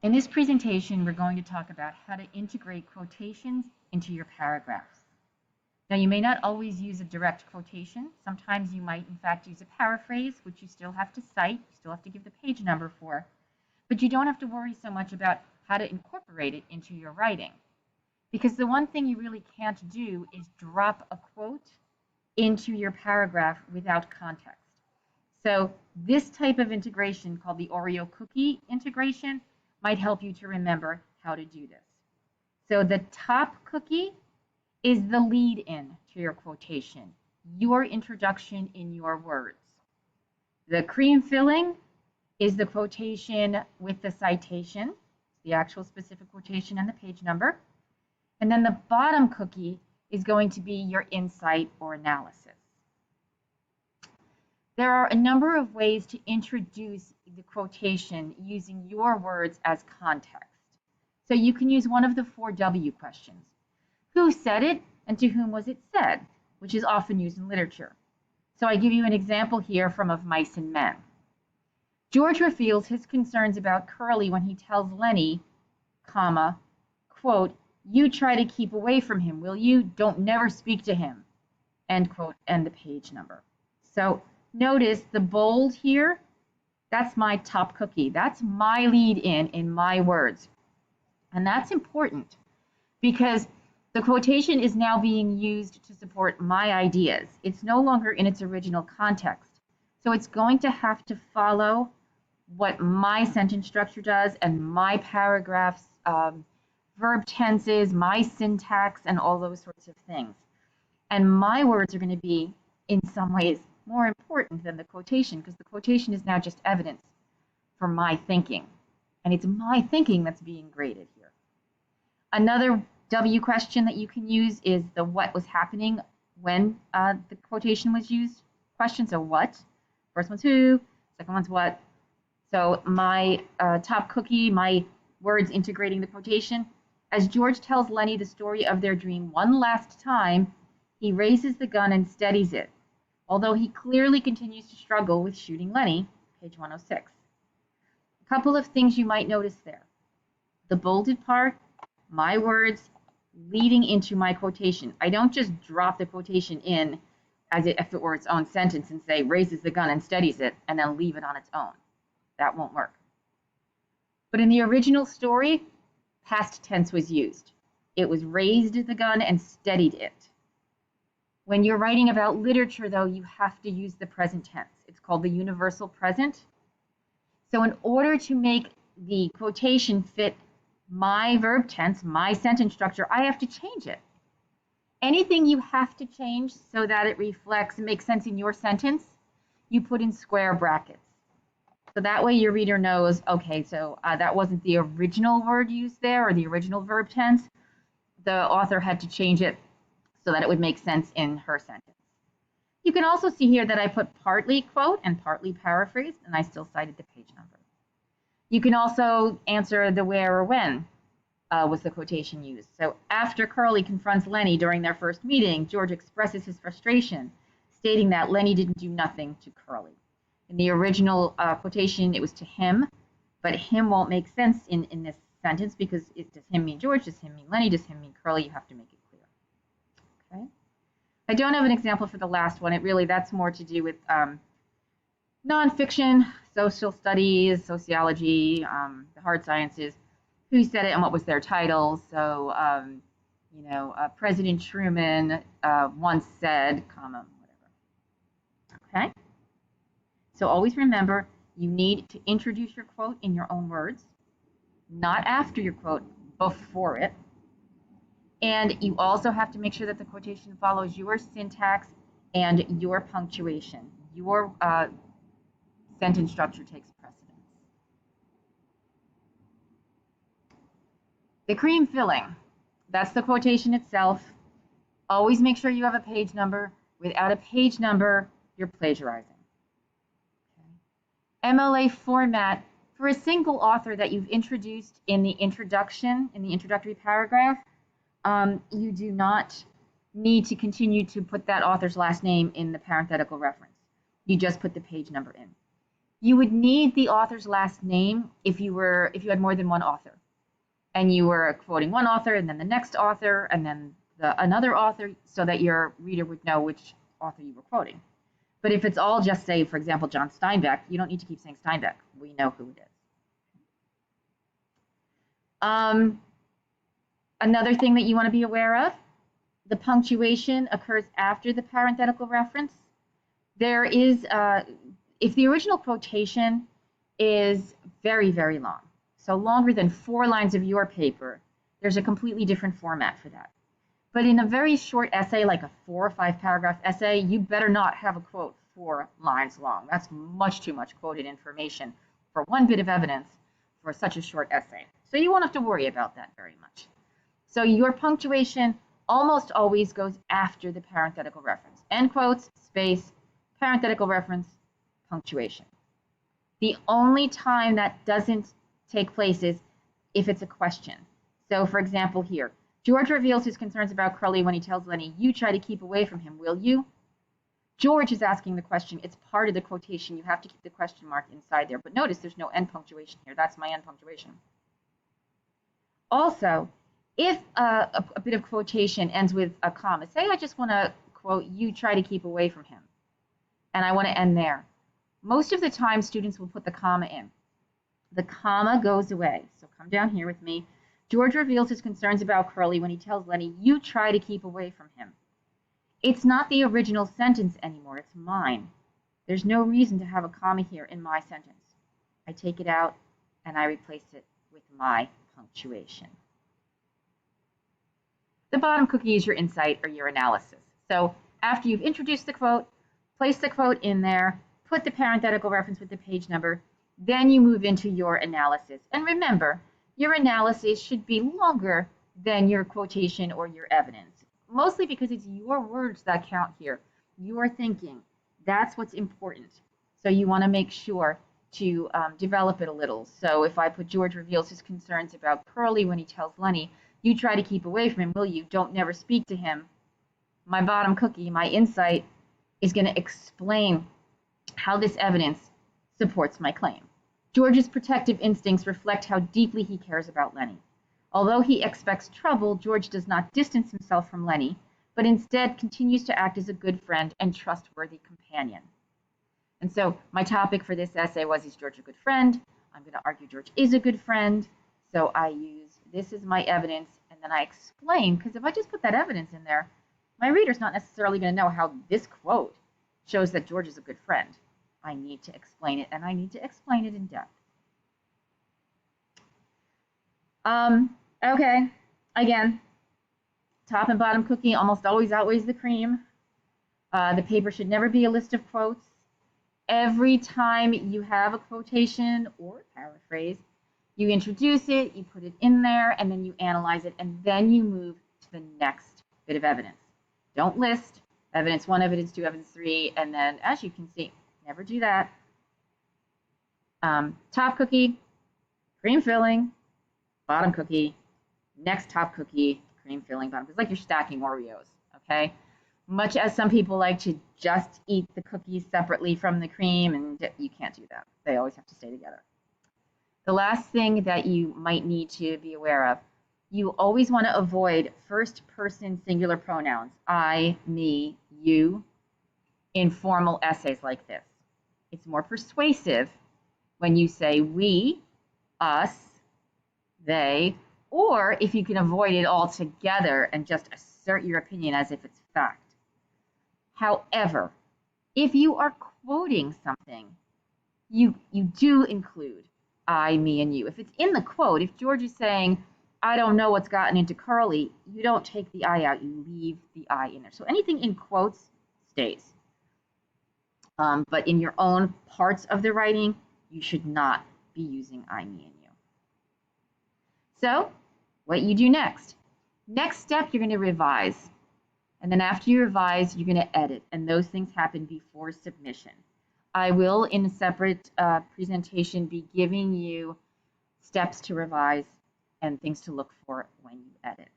In this presentation, we're going to talk about how to integrate quotations into your paragraphs. Now, you may not always use a direct quotation. Sometimes you might, in fact, use a paraphrase, which you still have to cite, you still have to give the page number for, but you don't have to worry so much about how to incorporate it into your writing. Because the one thing you really can't do is drop a quote into your paragraph without context. So this type of integration, called the Oreo cookie integration, might help you to remember how to do this. So the top cookie is the lead-in to your quotation, your introduction in your words. The cream filling is the quotation with the citation, the actual specific quotation and the page number. And then the bottom cookie is going to be your insight or analysis. There are a number of ways to introduce the quotation using your words as context. So you can use one of the 4 W questions. Who said it and to whom was it said, which is often used in literature. So I give you an example here from Of Mice and Men. George reveals his concerns about Curly when he tells Lenny, comma, quote, you try to keep away from him, will you? Don't never speak to him, end quote, and the page number. So notice the bold here, that's my top cookie. That's my lead in my words. And that's important because the quotation is now being used to support my ideas. It's no longer in its original context. So it's going to have to follow what my sentence structure does and my paragraphs, verb tenses, my syntax, and all those sorts of things. And my words are going to be, in some ways, more important than the quotation, because the quotation is now just evidence for my thinking. And it's my thinking that's being graded here. Another W question that you can use is the what was happening when the quotation was used question. So what? First one's who, second one's what. So my top cookie, my words integrating the quotation. As George tells Lenny the story of their dream one last time, he raises the gun and steadies it, although he clearly continues to struggle with shooting Lenny, page 106. A couple of things you might notice there. The bolded part, my words leading into my quotation. I don't just drop the quotation in as if it were its own sentence and say raises the gun and steadies it and then leave it on its own. That won't work. But in the original story, past tense was used. It was raised the gun and steadied it. When you're writing about literature, though, you have to use the present tense. It's called the universal present. So in order to make the quotation fit my verb tense, my sentence structure, I have to change it. Anything you have to change so that it reflects and makes sense in your sentence, you put in square brackets. So that way your reader knows, okay, so that wasn't the original word used there or the original verb tense. The author had to change it so that it would make sense in her sentence. You can also see here that I put partly quote and partly paraphrase, and I still cited the page number. You can also answer the where or when was the quotation used. So after Curly confronts Lenny during their first meeting, George expresses his frustration, stating that Lenny didn't do nothing to Curly. In the original quotation, it was to him, but him won't make sense in this sentence because does him mean George, does him mean Lenny, does him mean Curly? You have to make it clear. Okay. I don't have an example for the last one. That's more to do with nonfiction, social studies, sociology, the hard sciences. Who said it and what was their title? So, President Truman once said, comma, whatever. Okay. So always remember, you need to introduce your quote in your own words, not after your quote, before it. And you also have to make sure that the quotation follows your syntax and your punctuation. Your sentence structure takes precedence. The cream filling, that's the quotation itself. Always make sure you have a page number. Without a page number, you're plagiarizing. MLA format for a single author that you've introduced in the introduction, in the introductory paragraph, you do not need to continue to put that author's last name in the parenthetical reference. You just put the page number in. You would need the author's last name if you had more than one author, and you were quoting one author and then the next author and then another author, so that your reader would know which author you were quoting. But if it's all just, say, for example, John Steinbeck, you don't need to keep saying Steinbeck. We know who it is. Another thing that you want to be aware of, the punctuation occurs after the parenthetical reference. There is, if the original quotation is very, very long, so longer than 4 lines of your paper, there's a completely different format for that. But in a very short essay, like a 4 or 5 paragraph essay, you better not have a quote 4 lines long. That's much too much quoted information for one bit of evidence for such a short essay. So you won't have to worry about that very much. So your punctuation almost always goes after the parenthetical reference. End quotes, space, parenthetical reference, punctuation. The only time that doesn't take place is if it's a question. So for example here, George reveals his concerns about Curly when he tells Lenny, you try to keep away from him, will you? George is asking the question. It's part of the quotation. You have to keep the question mark inside there. But notice there's no end punctuation here. That's my end punctuation. Also, if a bit of quotation ends with a comma, say I just want to quote, you try to keep away from him, and I want to end there. Most of the time, students will put the comma in. The comma goes away. So come down here with me. George reveals his concerns about Curly when he tells Lenny, you try to keep away from him. It's not the original sentence anymore. It's mine. There's no reason to have a comma here in my sentence. I take it out and I replace it with my punctuation. The bottom cookie is your insight or your analysis. So after you've introduced the quote, place the quote in there, put the parenthetical reference with the page number, then you move into your analysis. And remember, your analysis should be longer than your quotation or your evidence, mostly because it's your words that count here. Your thinking, that's what's important. So you want to make sure to develop it a little. So if I put George reveals his concerns about Curly when he tells Lenny, you try to keep away from him, will you? Don't never speak to him. My bottom cookie, my insight, is going to explain how this evidence supports my claim. George's protective instincts reflect how deeply he cares about Lenny. Although he expects trouble, George does not distance himself from Lenny, but instead continues to act as a good friend and trustworthy companion. And so my topic for this essay was, is George a good friend? I'm going to argue George is a good friend. So I use this as my evidence, and then I explain, because if I just put that evidence in there, my reader's not necessarily going to know how this quote shows that George is a good friend. I need to explain it, and I need to explain it in depth. Okay, again, top and bottom cookie almost always outweighs the cream. The paper should never be a list of quotes. Every time you have a quotation or paraphrase, you introduce it, you put it in there, and then you analyze it, and then you move to the next bit of evidence. Don't list evidence 1, evidence 2, evidence 3, and then, as you can see, never do that. Top cookie, cream filling, bottom cookie, next top cookie, cream filling, bottom. It's like you're stacking Oreos, okay? Much as some people like to just eat the cookies separately from the cream, and you can't do that. They always have to stay together. The last thing that you might need to be aware of, you always want to avoid first person singular pronouns, I, me, you, in formal essays like this. It's more persuasive when you say we, us, they, or if you can avoid it altogether and just assert your opinion as if it's fact. However, if you are quoting something, you do include I, me, and you. If it's in the quote, if George is saying, I don't know what's gotten into Curly, you don't take the I out, you leave the I in there. So anything in quotes stays. But in your own parts of the writing, you should not be using I, me, and you. So what you do next. Next step, you're going to revise. And then after you revise, you're going to edit. And those things happen before submission. I will, in a separate presentation, be giving you steps to revise and things to look for when you edit.